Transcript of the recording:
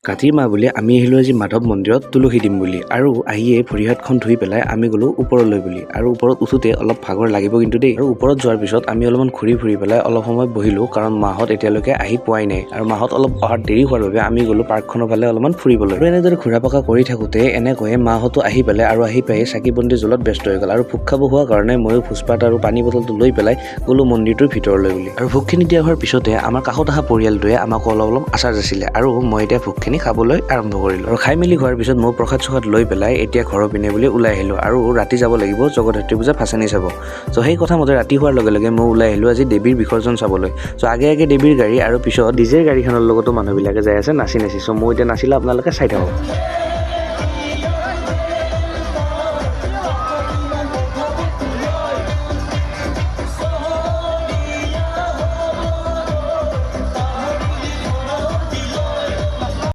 কাতিৰ মাহ বুলি আমি আহিলোঁ আজি মাধৱ মন্দিৰত তুলসী দিম বুলি আৰু আহিয়ে ভৰি হাতখন ধুই পেলাই আমি গ'লো ওপৰলৈ বুলি আৰু ওপৰত উঠোতে অলপ ভাগৰ লাগিব কিন্তু দেই আৰু ওপৰত যোৱাৰ পিছত আমি অলপমান ঘূৰি পেলাই অলপ সময় বহিলোঁ কাৰণ মাহত এতিয়ালৈকে আহি পোৱাই নাই আৰু মাহত অলপ অহাৰ দেৰি হোৱাৰ বাবে আমি গ'লো পাৰ্কখনৰ ফালে অলপমান ফুৰিবলৈ আৰু এনেদৰে ঘূৰা পকা কৰি থাকোঁতে এনেকৈয়ে মাহতো আহি পেলাই আৰু আহি পাই চাকি বন্তি জ্বলত ব্যস্ত হৈ গ'ল আৰু ভোক খাব হোৱাৰ কাৰণে ময়ো ভোজপাত আৰু পানী বটলটো লৈ পেলাই গ'লো মন্দিৰটোৰ ভিতৰলৈ বুলি আৰু ভোগখিনি দিয়া হোৱাৰ পিছতে আমাৰ কাষত অহা পৰিয়ালটোৱে আমাক অলপ আচাৰ যাছিলে আৰু মই এতিয়া ভোগখিনি খাবলৈ আৰম্ভ কৰিলোঁ আৰু খাই মেলি হোৱাৰ পিছত মই প্ৰসাদ চসাদ লৈ পেলাই এতিয়া ঘৰৰ পিনে বুলি ওলাই আহিলোঁ আৰু ৰাতি যাব লাগিব জগদ্ধাত্ৰী পূজা ভাচেনি চাব চ' সেই কথা মতে ৰাতি হোৱাৰ লগে লগে মই ওলাই আহিলোঁ আজি দেৱীৰ বিসৰ্জন চাবলৈ চ' আগে দেৱীৰ গাড়ী আৰু পিছত ডিজেৰ গাড়ীখনৰ লগতো মানুহবিলাকে যাই আছে নাচি চ' মই এতিয়া নাচিলে আপোনালোকে চাই থাকক